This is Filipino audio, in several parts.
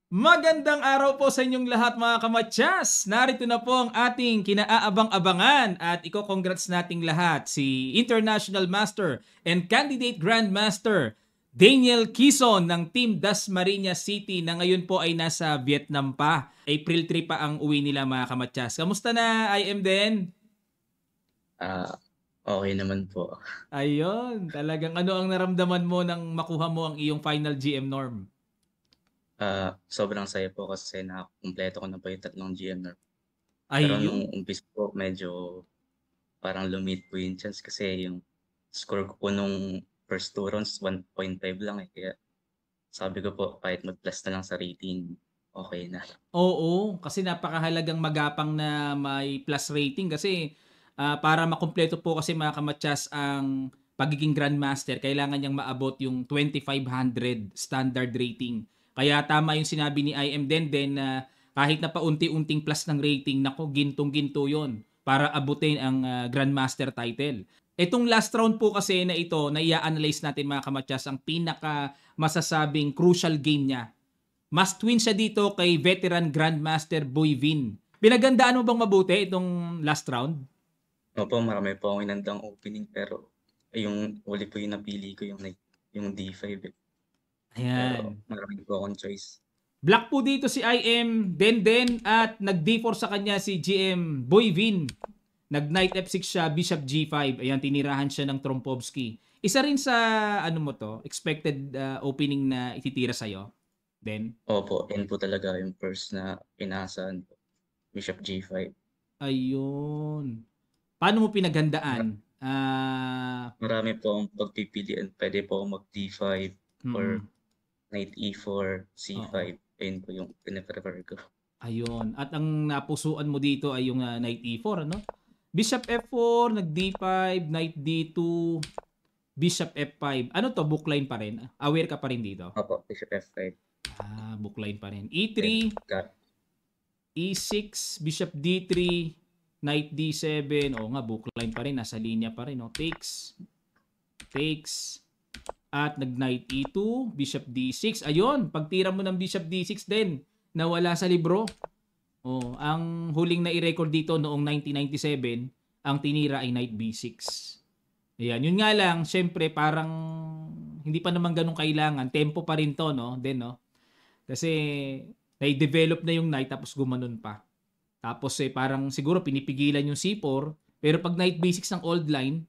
Magandang araw po sa inyong lahat mga kamatyas! Narito na po ang ating kinaaabang-abangan at iko-congrats nating lahat si International Master and Candidate Grandmaster Daniel Quezon ng Team Dasmariñas City na ngayon po ay nasa Vietnam pa. April 3 pa ang uwi nila mga kamatyas. Kamusta na IM din? Okay naman po. Ayun, talagang ano ang naramdaman mo nang makuha mo ang iyong final GM norm? Sobrang saya po kasi nakakumpleto ko na po yung tatlong GMR. Pero nung Ayun. umpisa po medyo parang lumit po yung chance kasi yung score ko po nung first 2 rounds 1.5 lang, eh, kaya sabi ko po kahit mag-plus na lang sa rating, okey na. Oo, kasi napakahalagang magapang na may plus rating kasi para makumpleto po kasi mga kamatyas ang pagiging grandmaster, kailangan niyang maabot yung 2,500 standard rating. Kaya tama yung sinabi ni IM din na kahit na paunti-unting plus ng rating, nako gintong-ginto yon para abutin ang grandmaster title. Itong last round po kasi na ito, na i-analyze natin mga kamatyas, ang pinaka masasabing crucial game niya. Must win siya dito kay veteran Grandmaster Boy Vin. Pinagandaan mo bang mabuti itong last round? Opo, marami po akong inandang opening pero yung huli po yung napili ko yung D5, eh, pero Ayan. marami po akong choice. Black po dito si IM, Den at nag-D4 sa kanya si GM Boy Vin. Nag-Knight F6 siya, Bishop G5. Ayan, tinirahan siya ng Trompovsky. Isa rin sa, ano mo to, expected opening na ititira sa'yo, Den. Opo, yan po talaga yung first na inaasahan ko, Bishop G5. Ayun. Paano mo pinaghandaan? Marami po akong pagpipilian. Puwede po akong mag-D5 or Mm. knight E4, Oo. C5. Ayun po yung pine-prefer ko. Ayun. At ang napusuan mo dito ay yung knight e4, ano? Bishop f4, nag d5, knight d2, bishop f5. Ano to? Bookline pa rin? Aware ka pa rin dito? Opo, Bishop F5. Bookline pa rin. Then e3, got e6, bishop d3, knight d7. Oo nga, bookline pa rin. Nasa linya pa rin. Oh. Takes, takes, at nag-knight e2, bishop d6. Ayun, pagtira mo ng bishop d6 din, nawala sa libro. Oh, ang huling na i-record dito noong 1997, ang tinira ay knight b6. Ayan, yun nga lang, syempre parang hindi pa naman ganun kailangan. Tempo pa rin to, no? Then, no? Kasi na-develop na yung knight tapos gumanon pa. Tapos parang siguro pinipigilan yung c4, pero pag knight b6 ng old line,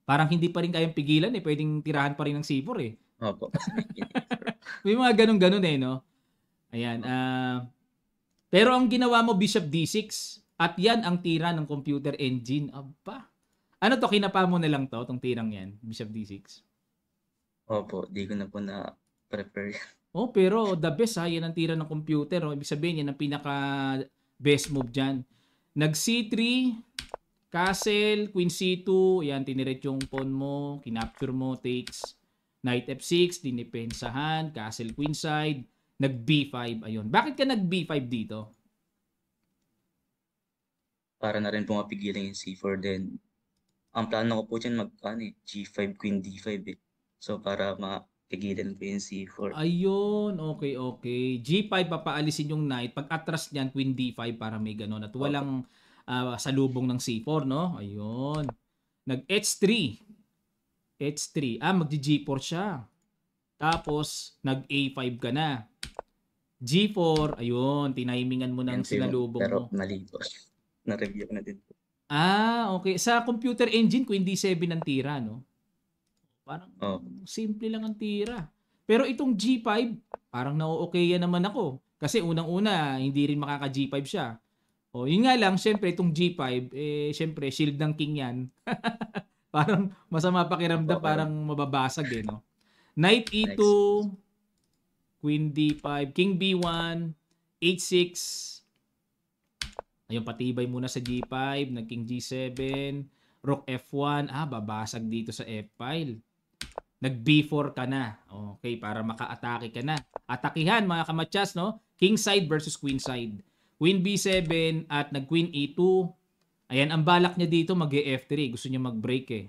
parang hindi pa rin kayang pigilan eh. Pwedeng tirahan pa rin ng C4 eh. opo, kasi knight E4. May mga ganun-ganun eh, no? Ayan. Pero ang ginawa mo, Bishop D6, at yan ang tira ng computer engine. Aba. Ano to? Kinapa mo na lang to, tong tirang yan, Bishop D6. Opo, 'di ko na po na-prefer. Oh, pero the best ha, yan ang tira ng computer. Oh. Ibig sabihin, yan ang pinaka best move dyan. Nag C3, castle, queen C2, yan, tiniret yung pawn mo, kinapture mo, takes, knight F6, dinipensahan, castle queenside, nag B5, ayun. Bakit ka nag B5 dito? Para na rin po mapigilan yung C4 then ang plano ko po diyan mag-ano, eh, G5, Queen D5, eh. So, para mapigilan ko yung C4. Ayun, okay, okay. G5 papaalisin yung knight, pag atras niyan queen D5 para may ganun at Opo, walang salubong ng C4, no? Ayun. Nag H3. H3. Magji-G4 siya. Tapos nag A5 ka na. G4, ayun, tinimingan mo ng yan po yung sinalubong mo. pero mali po. Na-review ko na din po. Okay. Sa computer engine, queen D7 ang tira, no? Parang Opo, simple lang ang tira. Pero itong G5, parang na-okay naman ako. Kasi unang-una, hindi rin makaka G5 siya. O, yun nga lang, syempre, itong G5, syempre, shield ng king yan. Parang masama pakiramdam, opo, pero parang mababasag eh, no? Knight next. E2, Queen D5, King B1, H6. Ayun, patibay muna sa G5, nag King G7, Rook F1. Babasag dito sa F-file. Nag B4 ka na. Okay, para maka-atake ka na. Atakihan mga kamatsas, no? King side versus queen side. Queen B7 at nag Queen E2. Ayan, ang balak niya dito mag-F3. Gusto niya mag-break eh.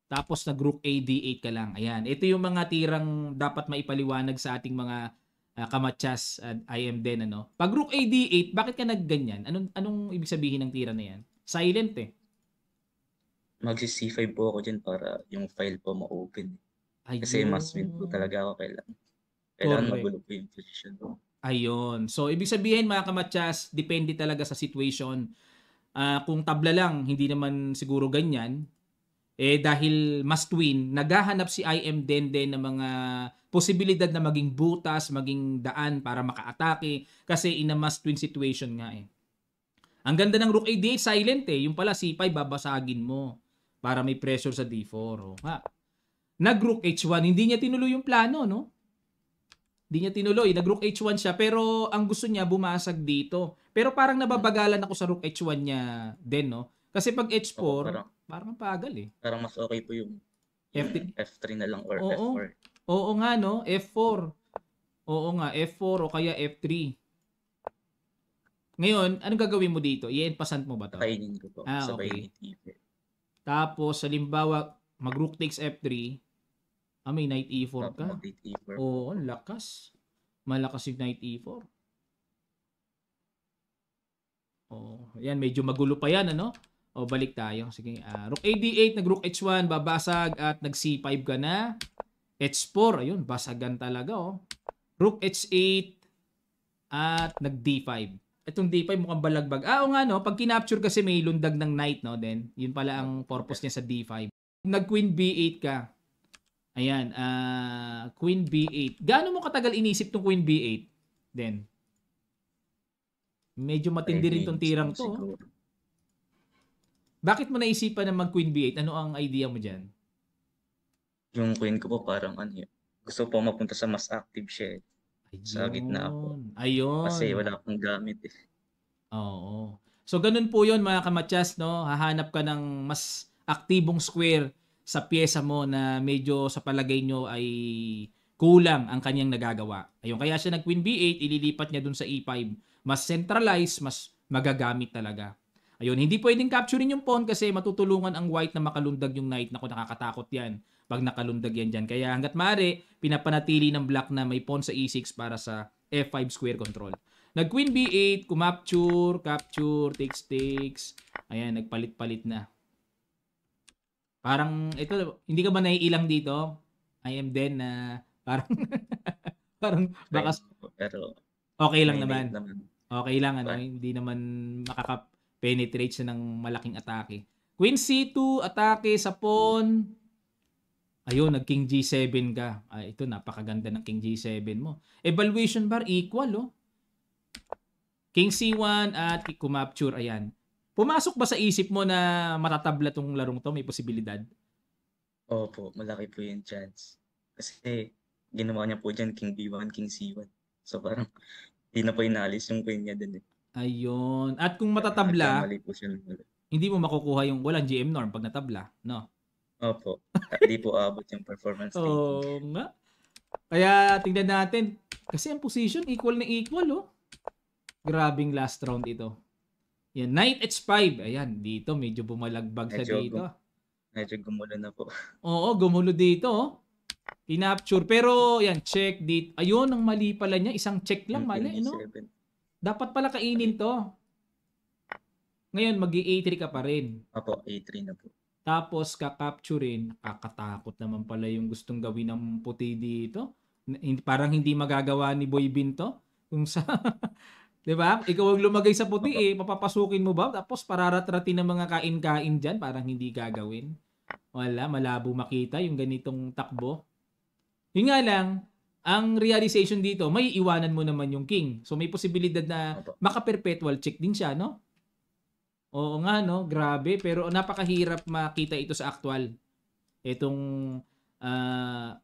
Tapos nag Rook A D8 ka lang. Ayan, ito yung mga tirang dapat maipaliwanag sa ating mga Kamatsas at IM din, ano. Pag Rook A D8, bakit ka nagganyan? Anong ibig sabihin ng tira na yan? Silent eh. Magsi-C5 po ako dyan para yung file po ma-open. Kasi must win po Ayun. talaga ako. Kailangan Correct. magulo po yung position ko. Ayun. So, ibig sabihin mga kamatsas, depende talaga sa situation. Kung tabla lang, hindi naman siguro ganyan. Dahil must win, naghahanap si IM din ng mga posibilidad na maging butas, maging daan para makaatake. Kasi in a must win situation nga eh. Ang ganda ng Rook A8, silent eh. Yung pala C5, babasagin mo para may pressure sa D4. Oh, ha. Nag-Rook H1, hindi niya tinuloy yung plano, no? Hindi niya tinuloy. Nag-Rook H1 siya, pero ang gusto niya, bumasag dito. Pero parang nababagalan ako sa Rook H1 niya din, no? Kasi pag Ako H4, parang, parang pagal eh. parang mas okay po yung F3, F3 na lang or oo. F4. Oo nga, no? F4. Oo nga, F4 o kaya F3. Ngayon, anong gagawin mo dito? I-enpasant mo ba to? Kakainin ko po. Sabay Okay. ni TV. Tapos, halimbawa, mag-rook takes F3. May knight E4 Tapos ka. mag-date E4 po. Oo, lakas. Malakas yung knight E4. Yan, medyo magulo pa yan, ano? Balik tayo. Sige, rook A8, nag-rook H1, babasag at nag-C5 ka na. H4, ayun, basagan talaga, oh. Rook H8 at nag-D5. Itong D5 mukhang balagbag. Oo nga, no? Pag kinapture kasi may lundag ng knight, no? Then, yun pala ang purpose niya sa D5. Nag-Queen B8 ka. Ayan, Queen B8. Gaano mo katagal inisip tong Queen B8? Then, medyo 5 matindi rin tong minutes tirang po to. siguro. Bakit mo naisipan na mag-Queen B8? Ano ang idea mo dyan? Yung queen ko po parang gusto po mapunta sa mas active siya eh. Sa gitna po. Ayun. Ayun. Kasi wala akong gamit eh. Oo. So, ganun po yun mga kamatsas, no? Hahanap ka ng mas aktibong square sa pyesa mo na medyo sa palagay nyo ay kulang ang kanyang nagagawa. Ayun, kaya siya nag-Queen B8, ililipat niya dun sa E5. Mas centralized, mas magagamit talaga. Ayun, hindi pwedeng capturein yung pawn kasi matutulungan ang white na makalundag yung knight. Naku, nakakatakot yan pag nakalundag yan dyan. Kaya hanggat maaari, pinapanatili ng black na may pawn sa E6 para sa F5 square control. Nag-Queen B8, kumapture, capture, takes. Ayan, nagpalit-palit na. Parang, ito, hindi ka ba naiilang dito? I am then na parang, parang baka Try po. Pero okay lang may naman. late naman. Okay lang, ano, Fine. hindi naman makaka-penetrate siya ng malaking atake. Queen C2, atake sa pawn. Ayun, nag-King G7 ka. Ito, napakaganda ng King G7 mo. Evaluation bar equal, oh. King C1 at kumapture, ayan. Pumasok ba sa isip mo na matatabla tong larong to? May posibilidad? Opo, malaki po yung chance. Kasi ginawa niya po dyan King B1, King C1. So parang hindi na po inaalis yung queen niya din eh. Ayun. At kung Parang matatabla, nagkamali po siya. hindi mo makukuha yung walang GM norm pag natabla, no? Opo, di po abot yung performance rating. Oo nga. Kaya tingnan natin. Kasi ang position equal na equal, oh. Grabing last round ito. Yan, Knight H5. Ayan, dito medyo bumalagbag sa dito. Medyo gumulo na po. Oo, gumulo dito, oh. Kinapture. Pero, yan, check dito. Ayun, ang mali pala niya. Isang check lang, Yung mali, King no? E7. Dapat pala kainin to. Ngayon, mag-A3 ka pa rin. Opo, A3 na po. Tapos, kakapturein. Kakatakot naman pala yung gustong gawin ng puti dito. Parang hindi magagawa ni Boy Binto. Kung sa... 'Di ba? Ikaw ang lumagay sa puti Opo. papapasukin mo ba? Tapos pararatratin ng mga kain-kain diyan, parang hindi gagawin. Wala, malabo makita yung ganitong takbo. Yun nga lang, ang realization dito, may iwanan mo naman yung king. So may posibilidad na Opo. maka-perpetual check din siya, no? Oo nga, no? Grabe. Pero napakahirap makita ito sa actual. Itong ah,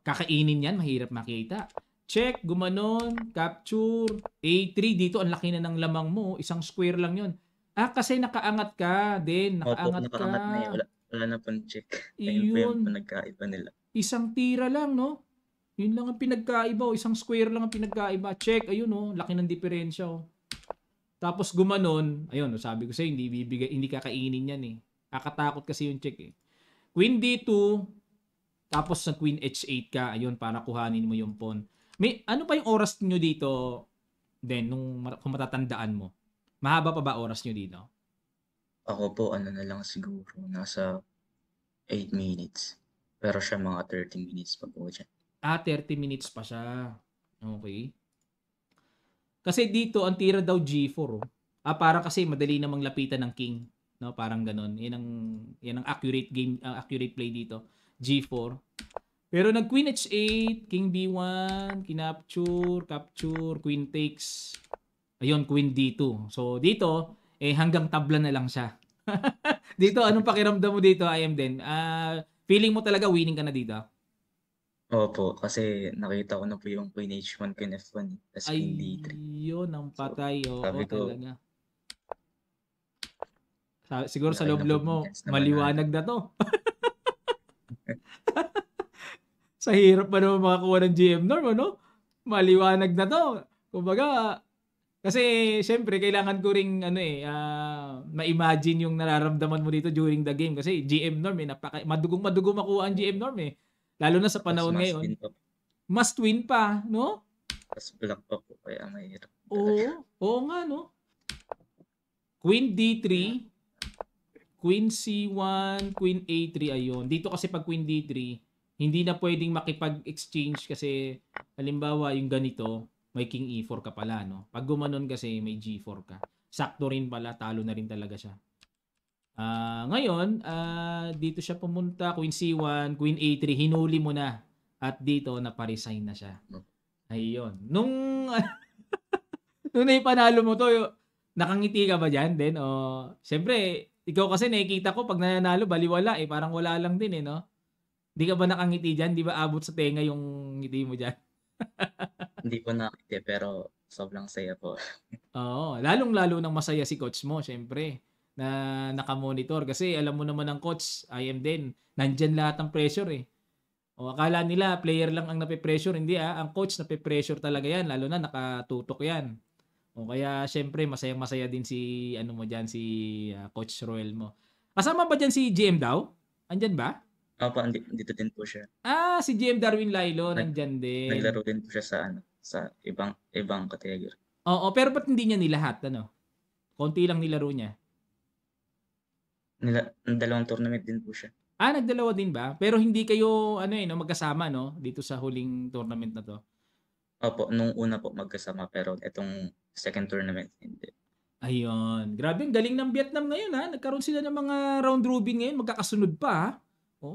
kakainin yan, mahirap makita. Check, gumanon, capture, A3. Dito, ang laki na ng lamang mo. Isang square lang yun. Kasi nakaangat ka din. Opo, Nakaangat ka. nakaangat na eh. Wala na pong check. Ayun po yung Iyon. pinagkaiba nila. Isang tira lang, no? Yun lang ang pinagkaiba. Isang square lang ang pinagkaiba. Check, ayun, no? Laki ng diferensya, oh. Tapos gumanon, ayun, sabi ko sa'yo, hindi kakainin yan, eh. Kakatakot kasi yung check, eh. Queen D2, tapos sa Queen H8 ka, ayun, para kuhanin mo yung pawn. May ano pa yung oras nyo dito din kung matatandaan mo? Mahaba pa ba oras nyo dito? Ako po, ano na lang siguro, nasa 8 minutes. Pero siya mga 30 minutes pa po dyan. 30 minutes pa siya. Okay. Kasi dito, ang tira daw G4. Parang kasi madali namang lapitan ng king. No? Parang ganun. Yan ang accurate game, accurate play dito. G4. Pero nag Queen H8, King B1, capture, Queen takes. Ayun, Queen D2. So dito, hanggang tabla na lang siya. Dito, anong pakiramdam mo dito, IM din? Feeling mo talaga winning ka na dito? Opo, kasi nakita ko na po yung Queen H1, Queen F1, tas Queen D3. Ayun, ang So, patay. Oo, sabi ko, talaga. Siguro sa laki na po loob-loob mo, yung chance na manalo. maliwanag na to. Sa hirap pa naman makakuha ng GM norm, ano? Maliwanag na to. Kumbaga, kasi syempre kailangan ko ring ma-imagine yung nararamdaman mo dito during the game kasi GM norm madugong makuha ang GM norm eh. Lalo na sa Tas panahon mas ngayon. win pa po. Must win pa, no? Tas black pa po, kaya mahirap talaga. Oo nga, no? Queen D3, Queen C1, Queen A3, ayun. Dito kasi pag Queen D3, hindi na pwedeng makipag-exchange kasi halimbawa yung ganito, may King E4 ka pala, no? Pag gumanon kasi may G4 ka. Sakto rin pala, talo na rin talaga siya. Ngayon, dito siya pumunta, Queen C1, Queen A3, hinuli mo na. At dito, naparesign na siya. Ayun. Nung naipanalo mo to, nakangiti ka ba dyan din? O, siyempre, ikaw kasi nakikita ko pag nananalo, baliwala eh. Parang wala lang din eh, no? Di ka ba nakangiti dyan? Di ba abot sa tenga yung ngiti mo dyan? Hindi po nakita, pero sobrang saya po. Oo, lalong-lalo nang masaya si coach mo, syempre, na nakamonitor. Kasi alam mo naman ang coach, IM din, nandyan lahat ng pressure eh. O akala nila, player lang ang nape-pressure. Hindi ang coach nape-pressure talaga yan, lalo na nakatutok yan. O kaya syempre, masayang-masaya din si, ano mo dyan, si Coach Roel mo. Kasama ba dyan si GM daw? Andyan ba? Opo, dito din po siya. Si GM Darwin Lailo, Nag, nandyan din. naglaro din po siya sa sa ibang category. Oo, pero ba't hindi niya nilahat, ano? Konti lang nilaro niya. Dalawang tournament din po siya. Nagdalawa din ba? Pero hindi kayo no, magkasama no dito sa huling tournament na 'to. Opo, nung una po magkasama, pero itong second tournament hindi. Ayun. Grabe, ang galing ng Vietnam ngayon ha. Nagkaroon sila ng mga round robin ngayon, magkakasunod pa ha.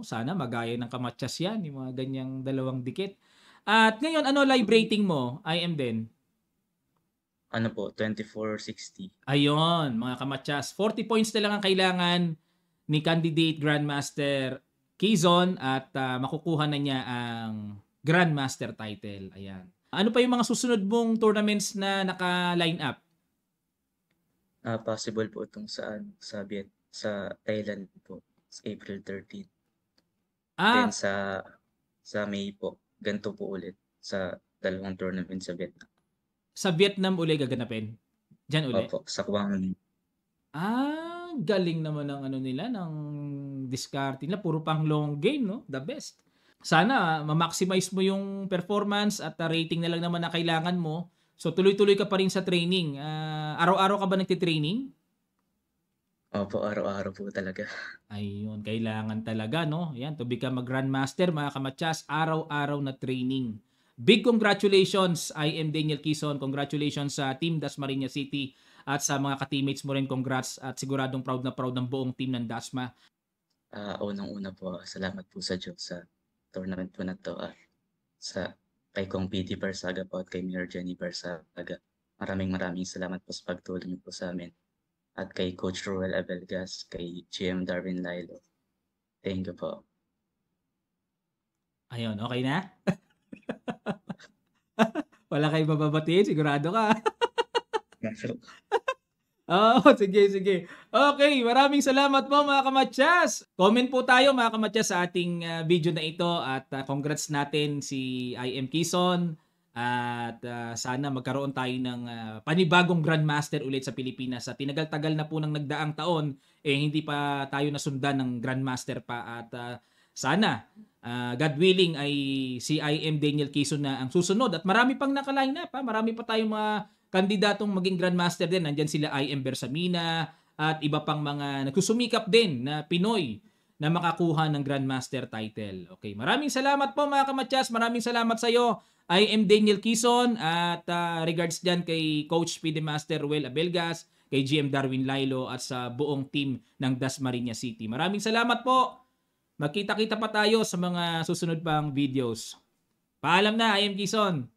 Sana magaya ng Kamatsas yan, yung mga ganyang dalawang dikit. At ngayon, ano live rating mo? IM din. Ano po, 2460. Ayun, mga Kamatsas. 40 points na lang ang kailangan ni candidate Grandmaster Quezon at makukuha na niya ang Grandmaster title. Ayan. Ano pa yung mga susunod mong tournaments na naka-line up? Possible po itong sa Thailand po, sa April 13. Then Ah, sa May po, ganito po ulit sa dalawang tournament sa Vietnam. sa Vietnam uli gaganapin? Diyan uli? Opo, sa Quang. Galing naman ng ano nila, ng discard nila. Puro pang long game, no? The best. Sana ma-maximize mo yung performance at rating na lang naman na kailangan mo. So tuloy-tuloy ka pa rin sa training. Araw-araw ka ba nagtitraining? Opo, araw-araw po talaga. Ayun, kailangan talaga, no? Yan, to become a grandmaster, mga kamatsas, araw-araw na training. Big congratulations, I am Daniel Quezon. Congratulations sa Team Dasmariñas City at sa mga ka-teammates mo rin. Congrats at siguradong proud na proud ng buong team ng Dasma. Unang-una po, salamat po sa Diyos sa tournament po na to. Kay Kong PD Barsaga po at kay Mayor Jenny Barsaga. Maraming salamat po sa pagtulong niyo po sa amin. At kay Coach Roel Abelgas, kay GM Darwin Lailo. Thank you po. Ayun, okay na? Wala kayo bababatiin, sigurado ka. Sige. Okay, maraming salamat po mga kamatsas. Comment po tayo mga kamatsas sa ating video na ito at congrats natin si IM Quezon at sana magkaroon tayo ng panibagong Grandmaster ulit sa Pilipinas. Sa tinagal-tagal na po ng nagdaang taon, hindi pa tayo nasundan ng Grandmaster pa at sana God willing ay si IM Daniel Quezon na ang susunod at marami pang naka-line up, marami pa tayong mga kandidatong maging Grandmaster din. Nandyan sila IM Bersamina at iba pang mga nagsusumikap din na Pinoy na makakuha ng Grandmaster title. Okay, maraming salamat po mga kamatyas. Maraming salamat sa iyo, IM Daniel Quezon, at regards dyan kay Coach PD Master Ruel Abelgas, kay GM Darwin Lailo at sa buong team ng Dasmariñas City. Maraming salamat po. Magkita-kita pa tayo sa mga susunod pang videos. Paalam na, IM Quezon.